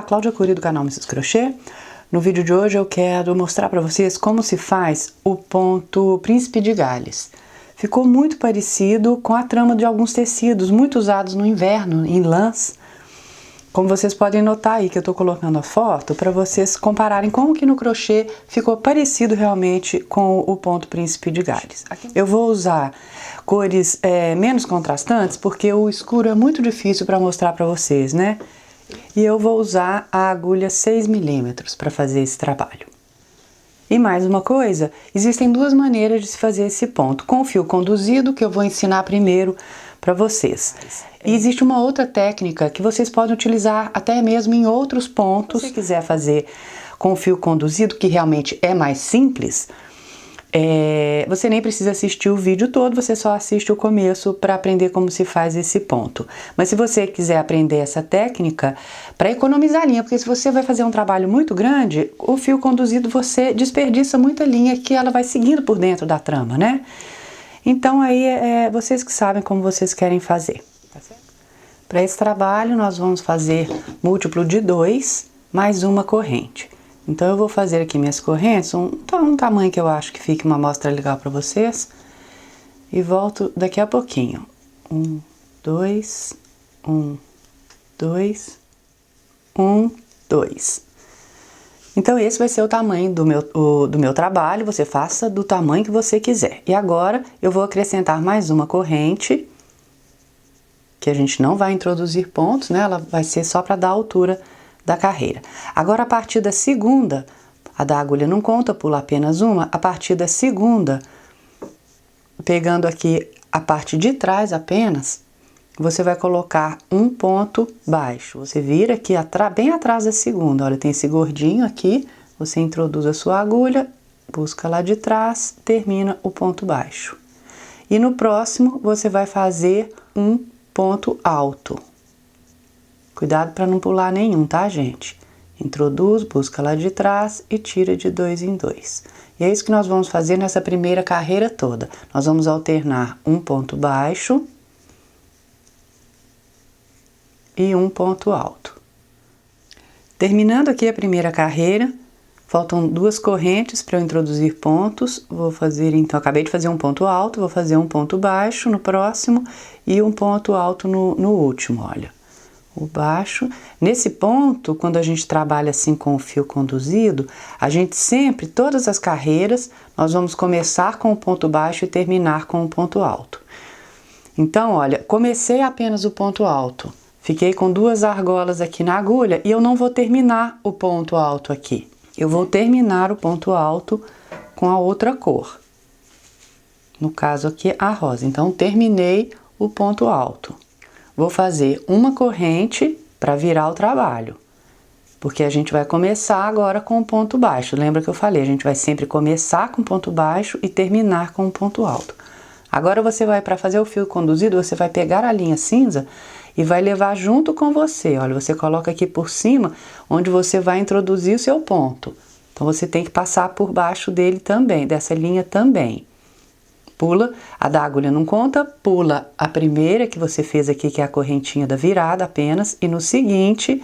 Cláudia Cury do canal Mrs Crochê. No vídeo de hoje eu quero mostrar para vocês como se faz o ponto Príncipe de Gales. Ficou muito parecido com a trama de alguns tecidos muito usados no inverno, em lãs. Como vocês podem notar aí que eu estou colocando a foto para vocês compararem como que no crochê ficou parecido realmente com o ponto Príncipe de Gales. Eu vou usar cores menos contrastantes porque o escuro é muito difícil para mostrar para vocês, né? E eu vou usar a agulha 6 mm para fazer esse trabalho. E mais uma coisa, existem duas maneiras de se fazer esse ponto. Com fio conduzido, que eu vou ensinar primeiro para vocês. E existe uma outra técnica que vocês podem utilizar até mesmo em outros pontos. Se você quiser fazer com fio conduzido, que realmente é mais simples, você nem precisa assistir o vídeo todo, você só assiste o começo para aprender como se faz esse ponto. Mas se você quiser aprender essa técnica, para economizar linha, porque se você vai fazer um trabalho muito grande, o fio conduzido você desperdiça muita linha que ela vai seguindo por dentro da trama, né? Então aí vocês que sabem como vocês querem fazer. Para esse trabalho nós vamos fazer múltiplo de 2 mais uma corrente. Então eu vou fazer aqui minhas correntes, um tamanho que eu acho que fique uma amostra legal para vocês. E volto daqui a pouquinho. 1, 2, 1, 2, 1, 2. Então esse vai ser o tamanho do meu trabalho, você faça do tamanho que você quiser. E agora eu vou acrescentar mais uma corrente, que a gente não vai introduzir pontos, né? Ela vai ser só para dar a altura da carreira. Agora a partir da segunda, a da agulha não conta, pula apenas uma, a partir da segunda, pegando aqui a parte de trás apenas, você vai colocar um ponto baixo. Você vira aqui bem atrás da segunda, olha, tem esse gordinho aqui, você introduz a sua agulha, busca lá de trás, termina o ponto baixo. E no próximo você vai fazer um ponto alto. Cuidado para não pular nenhum, tá, gente? Introduz, busca lá de trás e tira de 2 em 2. E é isso que nós vamos fazer nessa primeira carreira toda. Nós vamos alternar um ponto baixo e um ponto alto. Terminando aqui a primeira carreira, faltam duas correntes para eu introduzir pontos. Vou fazer, então, acabei de fazer um ponto alto, vou fazer um ponto baixo no próximo e um ponto alto no último, olha. O baixo. Nesse ponto, quando a gente trabalha assim com o fio conduzido, a gente sempre, todas as carreiras, nós vamos começar com o ponto baixo e terminar com o ponto alto. Então, olha, comecei apenas o ponto alto, fiquei com duas argolas aqui na agulha e eu não vou terminar o ponto alto aqui. Eu vou terminar o ponto alto com a outra cor. No caso aqui, a rosa. Então, terminei o ponto alto. Vou fazer uma corrente para virar o trabalho, porque a gente vai começar agora com o ponto baixo. Lembra que eu falei, a gente vai sempre começar com ponto baixo e terminar com o ponto alto. Agora você vai, para fazer o fio conduzido, você vai pegar a linha cinza e vai levar junto com você. Olha, você coloca aqui por cima, onde você vai introduzir o seu ponto. Então você tem que passar por baixo dele também, dessa linha também. Pula, a da agulha não conta, pula a primeira que você fez aqui, que é a correntinha da virada apenas, e no seguinte,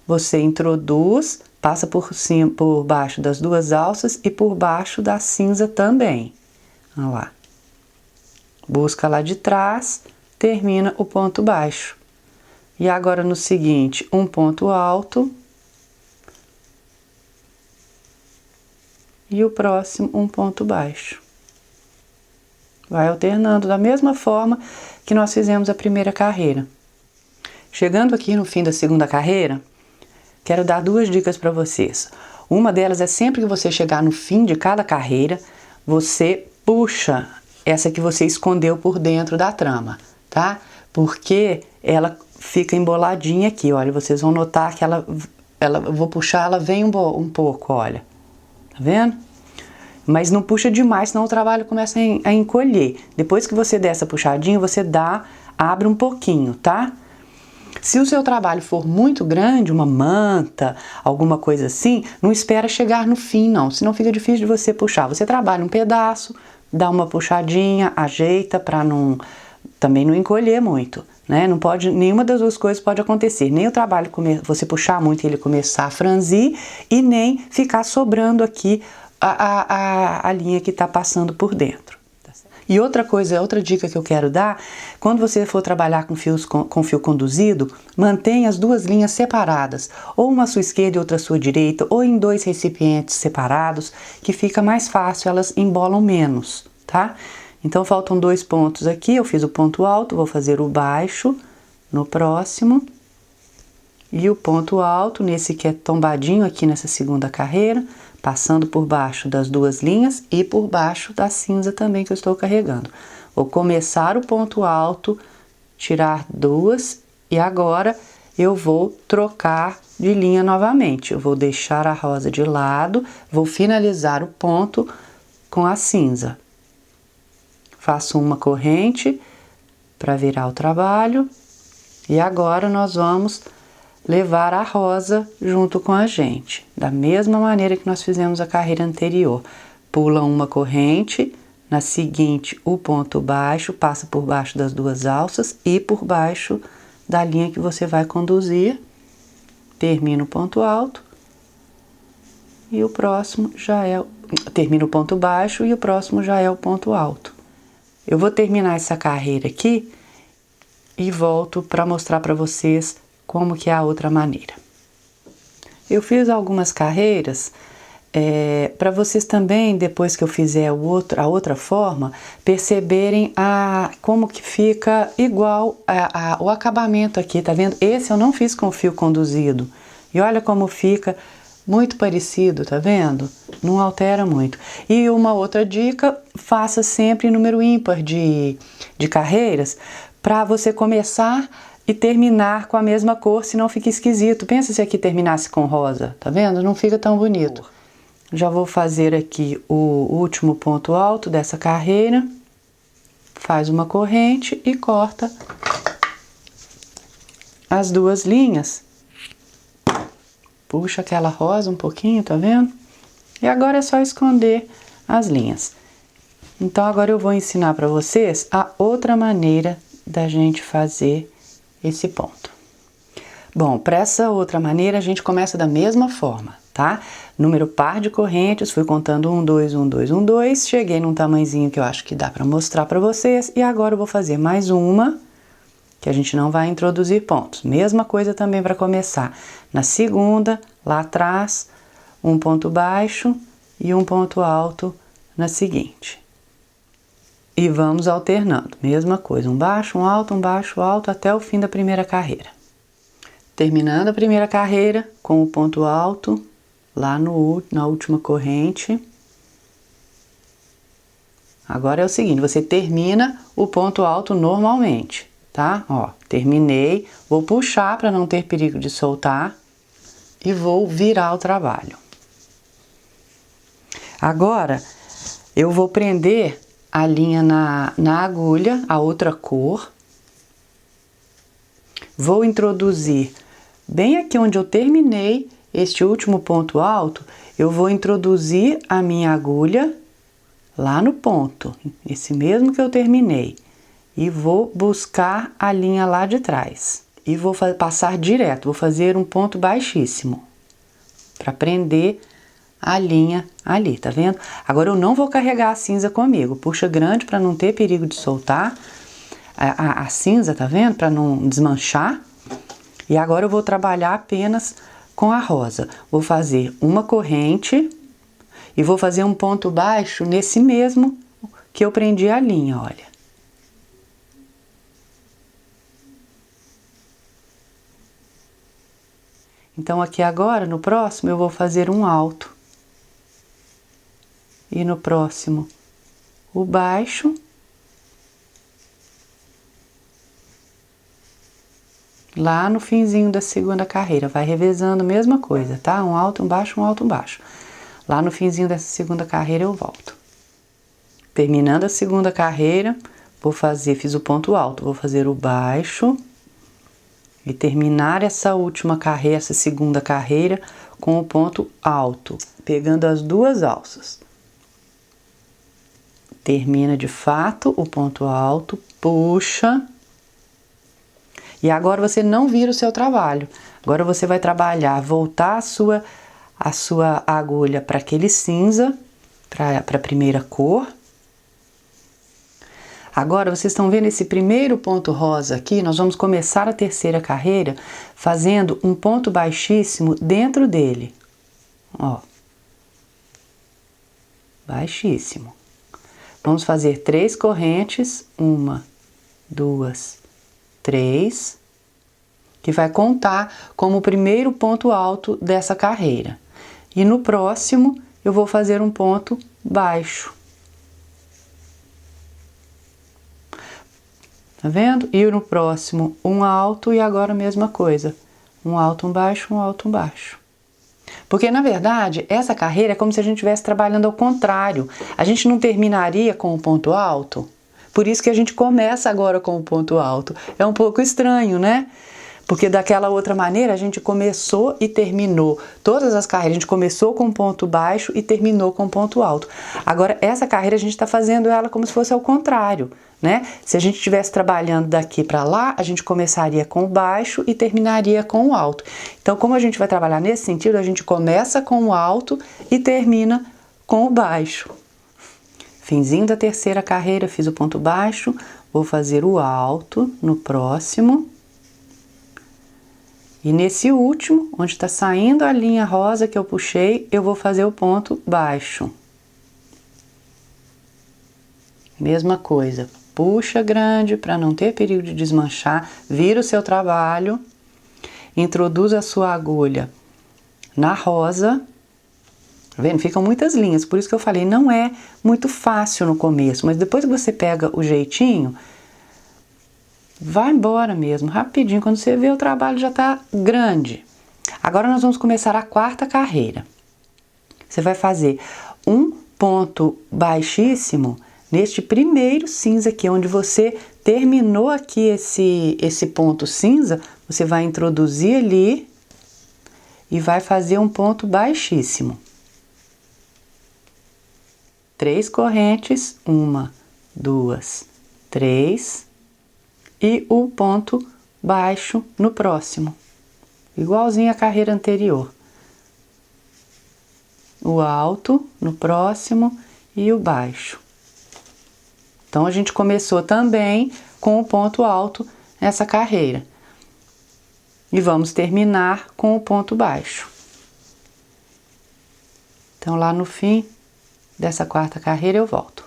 você introduz, passa por cima, por baixo das duas alças e por baixo da cinza também. Olha lá. Busca lá de trás, termina o ponto baixo. E agora no seguinte, um ponto alto. E o próximo, um ponto baixo. Vai alternando da mesma forma que nós fizemos a primeira carreira. Chegando aqui no fim da segunda carreira, quero dar duas dicas para vocês. Uma delas é sempre que você chegar no fim de cada carreira, você puxa essa que você escondeu por dentro da trama, tá? Porque ela fica emboladinha aqui, olha, vocês vão notar que eu vou puxar, ela vem um pouco, olha. Tá vendo? Mas não puxa demais, senão o trabalho começa a encolher. Depois que você der essa puxadinha, você abre um pouquinho, tá? Se o seu trabalho for muito grande, uma manta, alguma coisa assim, não espera chegar no fim, não. Senão fica difícil de você puxar. Você trabalha um pedaço, dá uma puxadinha, ajeita para também não encolher muito. né? Não pode, nenhuma das duas coisas pode acontecer. Nem o trabalho, você puxar muito e ele começar a franzir, e nem ficar sobrando aqui a linha que está passando por dentro. E outra coisa, outra dica que eu quero dar, quando você for trabalhar com fio conduzido, mantenha as duas linhas separadas, ou uma à sua esquerda e outra à sua direita, ou em dois recipientes separados, que fica mais fácil, elas embolam menos, tá? Então faltam 2 pontos aqui, eu fiz o ponto alto, vou fazer o baixo no próximo, e o ponto alto nesse que é tombadinho aqui nessa segunda carreira, passando por baixo das duas linhas e por baixo da cinza também que eu estou carregando. Vou começar o ponto alto, tirar 2 e agora eu vou trocar de linha novamente. Eu vou deixar a rosa de lado, vou finalizar o ponto com a cinza. Faço uma corrente para virar o trabalho e agora nós vamos levar a rosa junto com a gente, da mesma maneira que nós fizemos a carreira anterior. Pula uma corrente, na seguinte o ponto baixo, passa por baixo das duas alças e por baixo da linha que você vai conduzir, termina o ponto alto e o próximo já é, termina o ponto baixo e o próximo já é o ponto alto. Eu vou terminar essa carreira aqui e volto para mostrar para vocês como que é a outra maneira. Eu fiz algumas carreiras para vocês também, depois que eu fizer a outra forma, perceberem como que fica igual o acabamento aqui, tá vendo? Esse eu não fiz com fio conduzido. E olha como fica muito parecido, tá vendo? Não altera muito. E uma outra dica, faça sempre número ímpar de carreiras, para você começar e terminar com a mesma cor, senão fica esquisito. Pensa se aqui terminasse com rosa, tá vendo? Não fica tão bonito. Já vou fazer aqui o último ponto alto dessa carreira. Faz uma corrente e corta as duas linhas. Puxa aquela rosa um pouquinho, tá vendo? E agora é só esconder as linhas. Então agora eu vou ensinar para vocês a outra maneira da gente fazer esse ponto. Bom, para essa outra maneira a gente começa da mesma forma, tá? Número par de correntes, fui contando 1, 2, 1, 2, 1, 2, cheguei num tamanhozinho que eu acho que dá para mostrar para vocês e agora eu vou fazer mais uma, que a gente não vai introduzir pontos. Mesma coisa também para começar. Na segunda, lá atrás, um ponto baixo e um ponto alto na seguinte. E vamos alternando, mesma coisa, um baixo, um alto, até o fim da primeira carreira. Terminando a primeira carreira com o ponto alto, lá na última corrente. Agora é o seguinte, você termina o ponto alto normalmente, tá? Ó, terminei, vou puxar para não ter perigo de soltar e vou virar o trabalho. Agora, eu vou prender a linha na agulha, a outra cor. Vou introduzir bem aqui onde eu terminei este último ponto alto, eu vou introduzir a minha agulha lá no ponto, esse mesmo que eu terminei, e vou buscar a linha lá de trás. E vou passar direto, vou fazer um ponto baixíssimo, para prender a linha ali, tá vendo? Agora eu não vou carregar a cinza comigo, puxa grande para não ter perigo de soltar a cinza, tá vendo? Para não desmanchar. E agora eu vou trabalhar apenas com a rosa. Vou fazer uma corrente e vou fazer um ponto baixo nesse mesmo que eu prendi a linha, olha. Então aqui agora, no próximo, eu vou fazer um alto. E no próximo, o baixo. Lá no finzinho da segunda carreira, vai revezando a mesma coisa, tá? Um alto, um baixo, um alto, um baixo. Lá no finzinho dessa segunda carreira eu volto. Terminando a segunda carreira, fiz o ponto alto, vou fazer o baixo e terminar essa última carreira, essa segunda carreira, com o ponto alto, pegando as duas alças. Termina de fato o ponto alto, puxa E agora você não vira o seu trabalho. Agora você vai trabalhar, voltar a sua agulha para aquele cinza, para a primeira cor. Agora vocês estão vendo esse primeiro ponto rosa aqui? Nós vamos começar a terceira carreira fazendo um ponto baixíssimo dentro dele. Ó. Baixíssimo. Vamos fazer 3 correntes, 1, 2, 3, que vai contar como o primeiro ponto alto dessa carreira. E no próximo eu vou fazer um ponto baixo. Tá vendo? E no próximo um alto e agora a mesma coisa. Um alto, um baixo, um alto, um baixo. Porque, na verdade, essa carreira é como se a gente estivesse trabalhando ao contrário. A gente não terminaria com o ponto alto. Por isso que a gente começa agora com o ponto alto. É um pouco estranho, né? Porque daquela outra maneira a gente começou e terminou. Todas as carreiras a gente começou com ponto baixo e terminou com ponto alto. Agora, essa carreira a gente está fazendo ela como se fosse ao contrário, né? Se a gente estivesse trabalhando daqui para lá, a gente começaria com o baixo e terminaria com o alto. Então, como a gente vai trabalhar nesse sentido, a gente começa com o alto e termina com o baixo. Finzinho da terceira carreira, fiz o ponto baixo, vou fazer o alto no próximo. E nesse último, onde está saindo a linha rosa que eu puxei, eu vou fazer o ponto baixo. Mesma coisa, puxa grande para não ter perigo de desmanchar, vira o seu trabalho, introduz a sua agulha na rosa. Tá vendo? Ficam muitas linhas, por isso que eu falei, não é muito fácil no começo, mas depois que você pega o jeitinho, vai embora mesmo, rapidinho, quando você vê o trabalho já tá grande. Agora nós vamos começar a quarta carreira. Você vai fazer um ponto baixíssimo neste primeiro cinza aqui, onde você terminou aqui esse ponto cinza, você vai introduzir ali e vai fazer um ponto baixíssimo. 3 correntes, 1, 2, 3... e o ponto baixo no próximo, igualzinho à carreira anterior. O alto no próximo e o baixo. Então, a gente começou também com o ponto alto nessa carreira. E vamos terminar com o ponto baixo. Então, lá no fim dessa quarta carreira eu volto.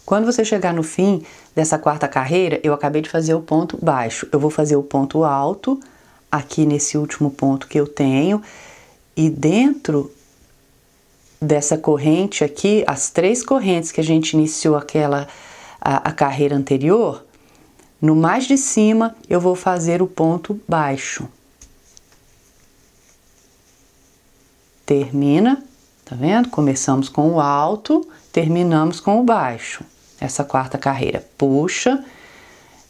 Quando você chegar no fim dessa quarta carreira, eu acabei de fazer o ponto baixo. Eu vou fazer o ponto alto aqui nesse último ponto que eu tenho. E dentro dessa corrente aqui, as 3 correntes que a gente iniciou a carreira anterior, no mais de cima eu vou fazer o ponto baixo. Termina, tá vendo? Começamos com o alto, terminamos com o baixo. Essa quarta carreira, puxa,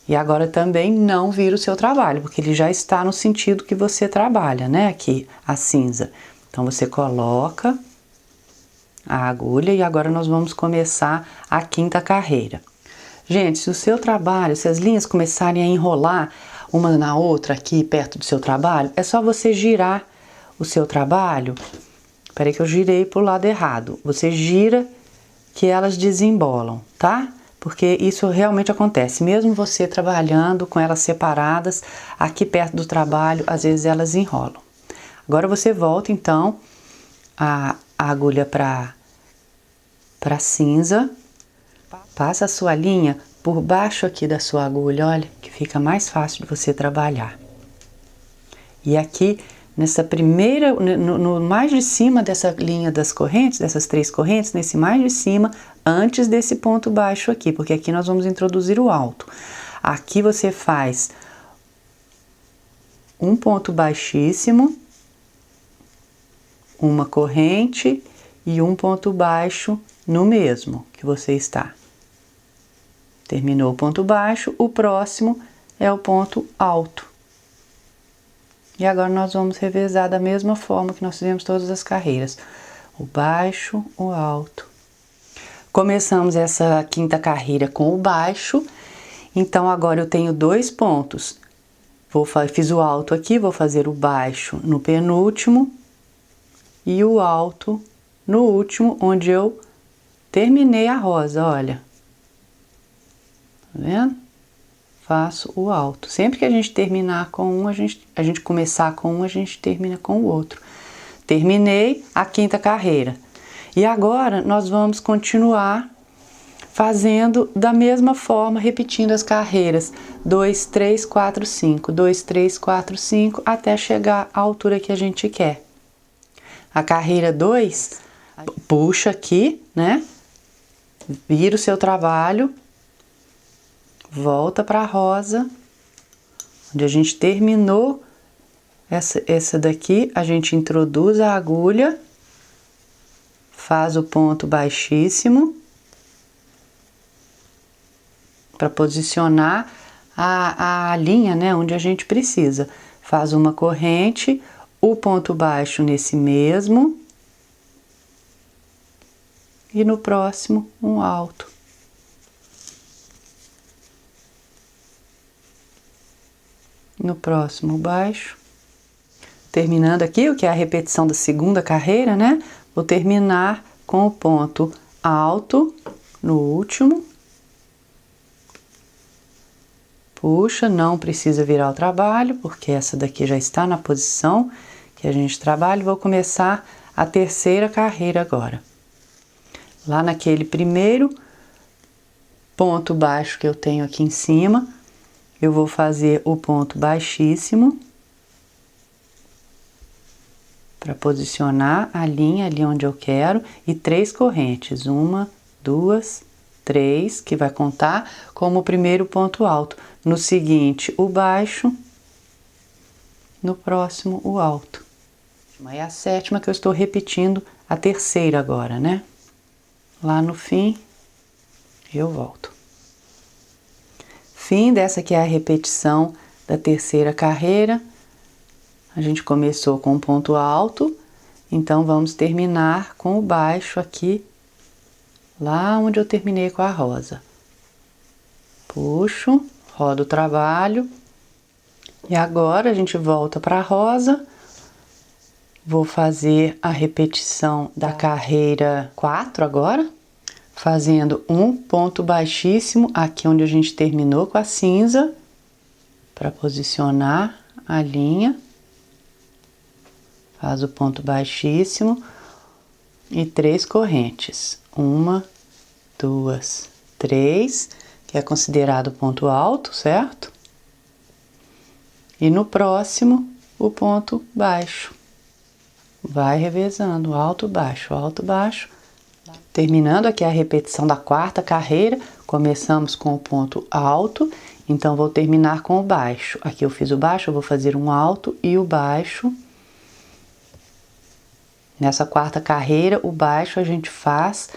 e agora também não vira o seu trabalho, porque ele já está no sentido que você trabalha, né? Aqui, a cinza. Então, você coloca a agulha e agora nós vamos começar a quinta carreira. Gente, se o seu trabalho, se as linhas começarem a enrolar uma na outra aqui perto do seu trabalho, é só você girar o seu trabalho. Peraí que eu girei pro lado errado. Você gira que elas desembolam, tá? Porque isso realmente acontece, mesmo você trabalhando com elas separadas, aqui perto do trabalho, às vezes elas enrolam. Agora você volta então a agulha para cinza, passa a sua linha por baixo aqui da sua agulha, olha, que fica mais fácil de você trabalhar. E aqui nessa primeira, no mais de cima dessa linha das correntes, dessas 3 correntes, nesse mais de cima, antes desse ponto baixo aqui, porque aqui nós vamos introduzir o alto. Aqui você faz um ponto baixíssimo, uma corrente e um ponto baixo no mesmo que você está. Terminou o ponto baixo, o próximo é o ponto alto. E agora nós vamos revezar da mesma forma que nós fizemos todas as carreiras. O baixo, o alto. Começamos essa quinta carreira com o baixo. Então, agora eu tenho 2 pontos Fiz o alto aqui, vou fazer o baixo no penúltimo e o alto no último, onde eu terminei a rosa, olha. Tá vendo? Faço o alto. Sempre que a gente terminar com um, a gente começar com um, a gente termina com o outro. Terminei a quinta carreira. E agora nós vamos continuar fazendo da mesma forma, repetindo as carreiras 2, 3, 4, 5, 2, 3, 4, 5, até chegar à altura que a gente quer. A carreira 2, puxa aqui, né? Vira o seu trabalho, volta para a rosa, onde a gente terminou essa daqui, a gente introduz a agulha, faz o ponto baixíssimo, para posicionar a linha, né, onde a gente precisa. Faz uma corrente, o ponto baixo nesse mesmo, e no próximo um alto. No próximo baixo. Terminando aqui, o que é a repetição da segunda carreira, né? Vou terminar com o ponto alto no último. Puxa, não precisa virar o trabalho, porque essa daqui já está na posição que a gente trabalha. Vou começar a terceira carreira agora. Lá naquele primeiro ponto baixo que eu tenho aqui em cima, eu vou fazer o ponto baixíssimo para posicionar a linha ali onde eu quero e 3 correntes, 1, 2, 3, que vai contar como o primeiro ponto alto. No seguinte, o baixo, no próximo, o alto. É a sétima que eu estou repetindo a terceira agora, né? Lá no fim, eu volto. Fim dessa que é a repetição da terceira carreira. A gente começou com um ponto alto, então vamos terminar com o baixo aqui, lá onde eu terminei com a rosa. Puxo, rodo o trabalho, e agora a gente volta para a rosa. Vou fazer a repetição da carreira 4 agora, fazendo um ponto baixíssimo aqui onde a gente terminou com a cinza, para posicionar a linha. Faz o ponto baixíssimo e 3 correntes. 1, 2, 3, que é considerado ponto alto, certo? E no próximo, o ponto baixo. Vai revezando, alto, baixo, alto, baixo. Terminando aqui a repetição da quarta carreira, começamos com o ponto alto, então vou terminar com o baixo. Aqui eu fiz o baixo, eu vou fazer um alto e o baixo. Nessa quarta carreira, o baixo a gente faz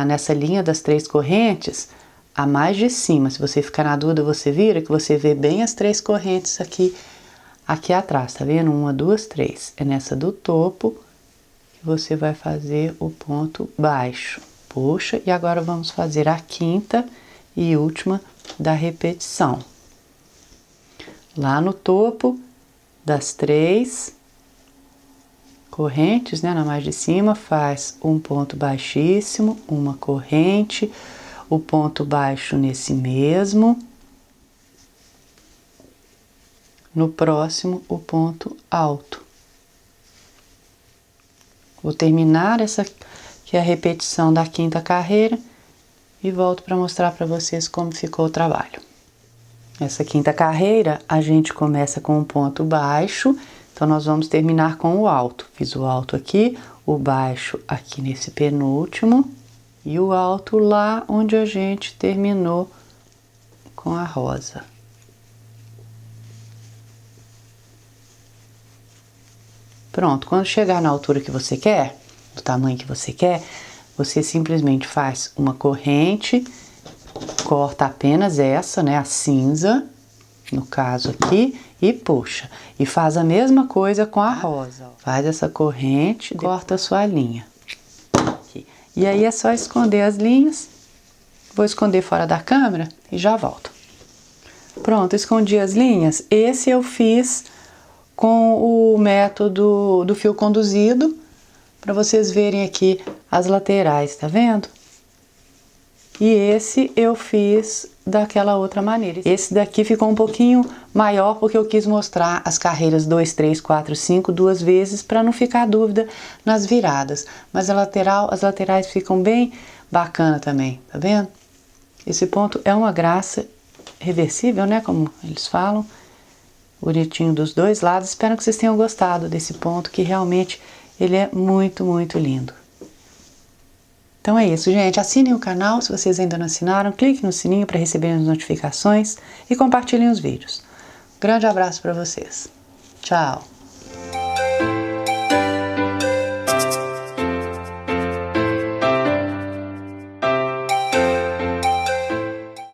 nessa linha das 3 correntes, a mais de cima. Se você ficar na dúvida, você vira que você vê bem as 3 correntes aqui atrás, tá vendo? 1, 2, 3. É nessa do topo que você vai fazer o ponto baixo. Puxa, e agora vamos fazer a quinta e última da repetição. Lá no topo das 3 correntes, né, na mais de cima, faz um ponto baixíssimo, uma corrente, o ponto baixo nesse mesmo, no próximo o ponto alto. Vou terminar essa que é a repetição da quinta carreira e volto para mostrar para vocês como ficou o trabalho. Essa quinta carreira a gente começa com um ponto baixo. Então, nós vamos terminar com o alto. Fiz o alto aqui, o baixo aqui nesse penúltimo e o alto lá onde a gente terminou com a rosa. Pronto, quando chegar na altura que você quer, do tamanho que você quer, você simplesmente faz uma corrente, corta apenas essa, né, a cinza, no caso aqui, e puxa. E faz a mesma coisa com a rosa. Faz essa corrente, corta a sua linha. Aqui. E aí é só esconder as linhas. Vou esconder fora da câmera e já volto. Pronto, escondi as linhas. Esse eu fiz com o método do fio conduzido, para vocês verem aqui as laterais, tá vendo? E esse eu fiz daquela outra maneira. Esse daqui ficou um pouquinho maior porque eu quis mostrar as carreiras 2, 3, 4, 5 duas vezes para não ficar dúvida nas viradas. Mas as laterais ficam bem bacana também, tá vendo? Esse ponto é uma graça, reversível, né, como eles falam. Bonitinho dos dois lados. Espero que vocês tenham gostado desse ponto, que realmente ele é muito, muito lindo. Então é isso, gente. Assinem o canal se vocês ainda não assinaram, clique no sininho para receber as notificações e compartilhem os vídeos. Grande abraço para vocês. Tchau!